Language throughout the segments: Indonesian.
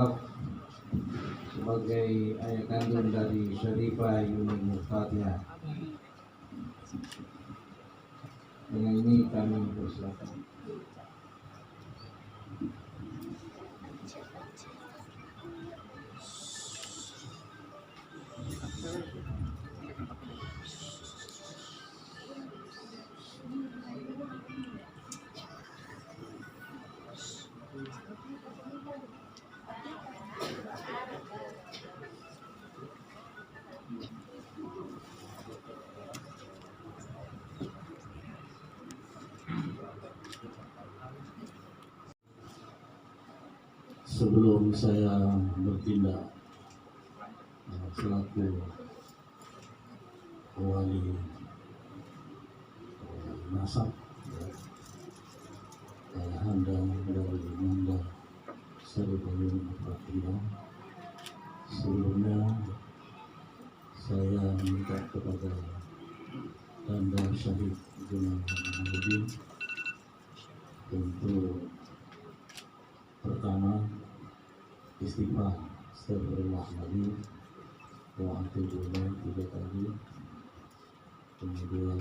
wakaf sebagai ayah kandung dari Syarifah Yuni Nur-Fatihah. Dengan ini kami persilakan. Sebelum saya bertindak selaku wali nasab ayahanda dari Manda Syarifah Yuni Nur-Fatihah, sebelumnya saya minta kepada Anda Syahid Gunawan untuk pertama istighfar astagfirullahaladzim wa atubu ilaih 3 kali, kemudian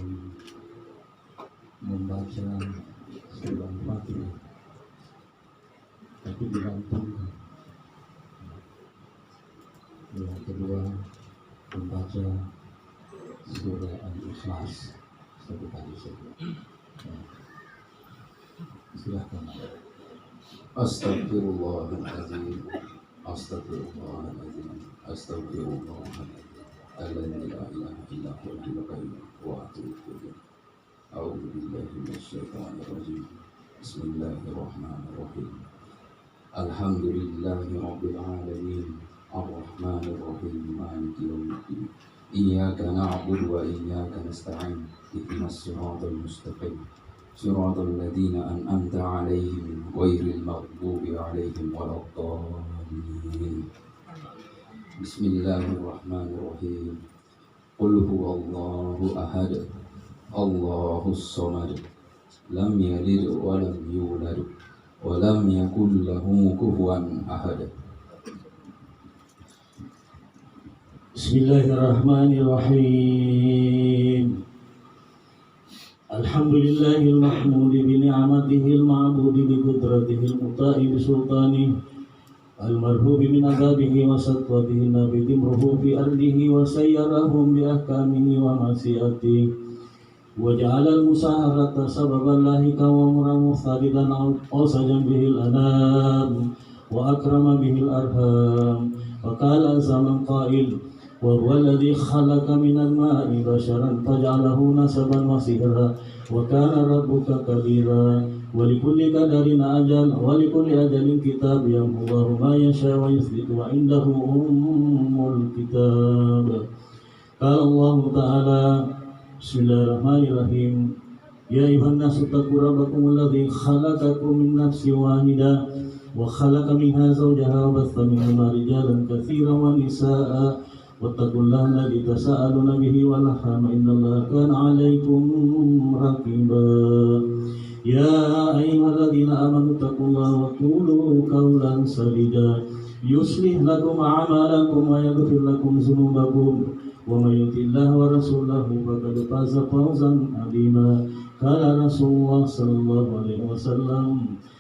membaca surah Al-Fatihah tapi dilantunkan. Yang kedua membaca surah Al-Ikhlas 1 kali saja. Silakan. Astaghfirullahaladzim, astaghfirullahaladzim, astaghfirullahaladzim, alladzi la ilaha illa huwal qayyum wa atubu ilaih. A'udzu billahi minasyaitonir rajim. Bismillahirrahmanirrahim. Alhamdulillahi rabbil alamin, arrahmanir rahim, maliki yaumiddin. Iyyaka na'budu wa iyyaka nasta'in. Ihdinas siratal mustaqim. صراط الذين أنعمت عليهم غير المغضوب عليهم ولا الضالين. بسم الله الرحمن الرحيم. قل هو الله أحد الله الصمد لم يلد ولم يولد ولم يكن له كفوا أحد. Bismillahirrahmanirrahim. Alhamdulillahil mahmudi bi ni'matihil ma'budi bi qudratihil muta'i bi sultanih al-marhubi min azabihi wa satwatihi nabidi mruhu fi ardihi wa sayyarahum bi ahkamihi wa masyiatihi wa ja'ala al-musaharata sababan lahika wa muramu thadidan awsajan bihil anam wa akrama bihil arham wa qala zaman qail وهو الذي خلق من الماء بشرا فجعله نسبا وصهرا وكان ربك قديرا ولكل قدر أجل ولكل أجل كتاب يمحو الله ما يشاء ويثبت وعنده أم الكتاب. قال الله تعالى بسم الله الرحمن الرحيم يا أيها الناس اتقوا ربكم الذي خلقكم من نفس واحدة وخلق منها زوجها وبث منهما رجالا كثيرا ونساء واتقوا الله الذي تساءلون به والأرحام إن الله كان عليكم رقيبا. يا أيها الذين آمنوا اتقوا الله وقولوا قولا سديدا يصلح لكم أعمالكم ويغفر لكم ذنوبكم ومن يطع الله ورسوله فقد فاز فوزا عظيما. قال رسول الله صلى الله عليه وسلم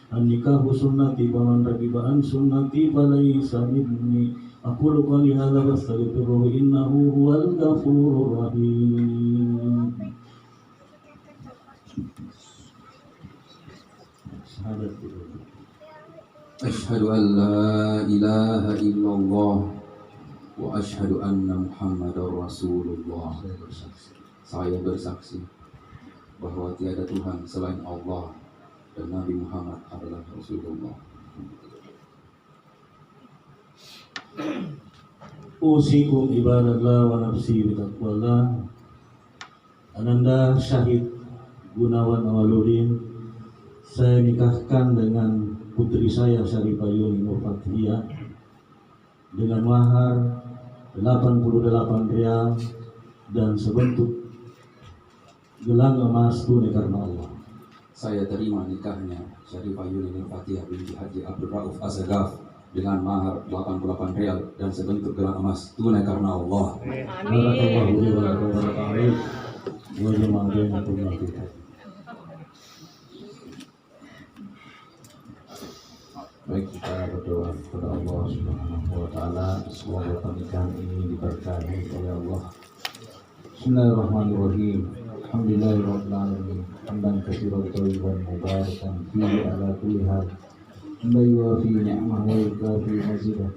النكاح سنتي فمن رغب عن سنتي فليس مني. أقول قولي هذا واستغفره إنه هو الغفور الرحيم. أشهد أن لا إله إلا الله وأشهد أن محمدا رسول الله. Saya bersaksi bahwa tiada Tuhan selain Allah dan Nabi Muhammad adalah Rasulullah. Usikum ibadallah wa nafsi bitaqwallah. Ananda Syahid Gunawan Awaludin, saya nikahkan dengan putri saya Syarifah Yuni Nur-Fatihah dengan mahar 88 rial dan sebentuk gelang emas tunai karena Allah. Saya terima nikahnya Syarifah Yuni Nur-Fatihah binti Haji Abdul Rauf Azagaf dengan mahar 88 real dan sebentuk gelang emas tunai karena Allah. Barakallahu li wa lakum wa jama'an bainakum fi khair. Baik, kita berdoa kepada Allah Subhanahu wa taala semoga pernikahan ini diberkahi oleh Allah. Bismillahirrahmanirrahim. Alhamdulillahirabbil alamin. Hamdan katsiran thayyiban mubarakan fihi ala kulli hal. Hamdan yuwafi ni'amahu wa yukafi mazidah.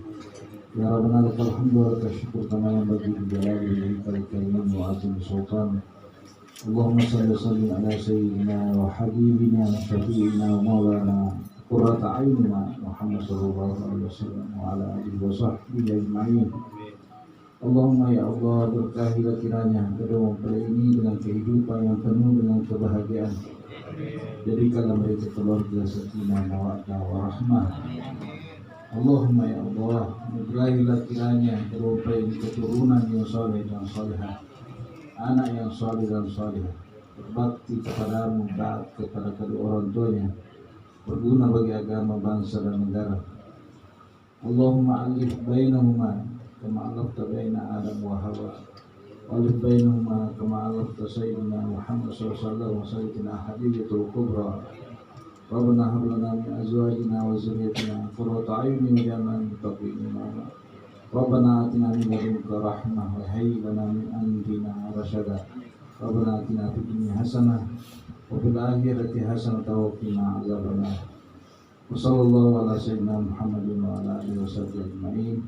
Ya Rabbana lakal hamdu wa lakal syukru kama yanbaghi li jalali wajhikal karim wa 'azimi sultan. Allahumma shalli wa sallim ala sayyidina wa habibina wa syafi'ina wa maulana qurrata a'yunina Muhammad sallallahu alaihi wasallam wa ala alihi wa sahbihi ajma'in. Allahumma ya Allah, berkahilah kiranya kedua mempelai ini dengan kehidupan yang penuh dengan kebahagiaan. Jadikanlah mereka keluarga sakinah mawaddah warahmah. Allahumma ya Allah, berkahilah kiranya kedua mempelai ini keturunan yang saleh dan salihah, anak yang saleh dan salihah, berbakti kepadamu, taat kepada kedua orang tuanya, berguna bagi agama, bangsa dan negara. Allahumma alif bainahuma kama alafta baina Adam wa Hawa, alif bainahuma kama alafta sayyidina Muhammad sallallahu alaihi wasallam hadiyatul kubra. Rabbana hab lana min azwajina wa dhurriyyatina qurrata a'yunin waj'alna lil muttaqina imama. Rabbana atina min ladunka rahmah wa hayyi lana min amrina rasyada. Rabbana atina fid dunya hasanah wa fil akhirati hasanah wa qina adzabannar. Wa sallallahu ala sayyidina Muhammadin wa ala alihi washabbihi ajma'in.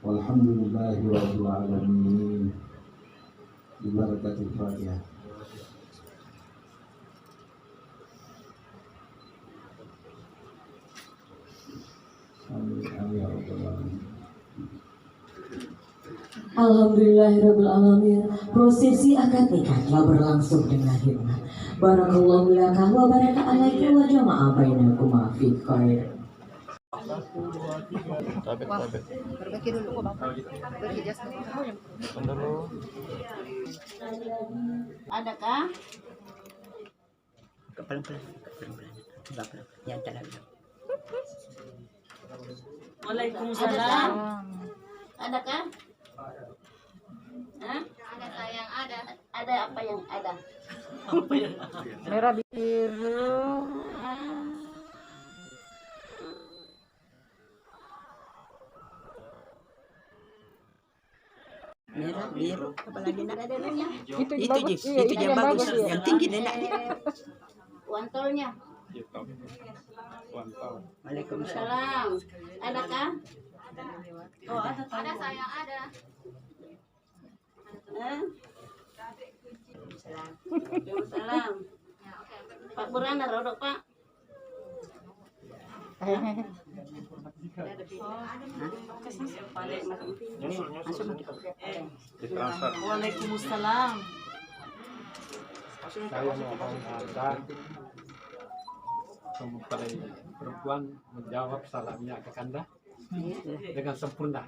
Walhamdulillahi rabbil alamin. Bibarakatil Fatihah. Amin amin ya rabbal alamin. Alhamdulillahirabbil alamin. Prosesi akad nikah telah berlangsung dengan hikmat. Barakallahu laka wa baraka alaika wa jama'a bainakum fi khair. Perbaiki dulu kok Bapak. Pergi jas dulu. Adakah? Pelan-pelan. Yang dalam. Waalaikumsalam. Adakah? Hah? Ada sayang, ada. Ada apa yang ada? Merah biru. Merah, biru, apalagi nak? Ada dulunya. Itu yang bagus, yang tinggi nenek. Wantolnya. Waalaikumsalam. Salam. Adakah? Oh, ada Ada sayang, ada. Waalaikumsalam. Pak Burhan ada rodok Pak. Waalaikumsalam. Saya mohon agar mempelai perempuan menjawab salamnya ke Anda dengan sempurna.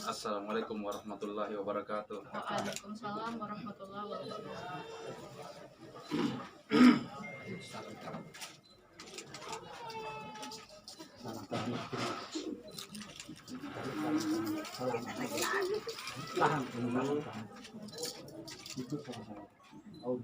Assalamualaikum warahmatullahi wabarakatuh. Waalaikumsalam warahmatullahi wabarakatuh. Tahan, tahan. Itu sama. Oh,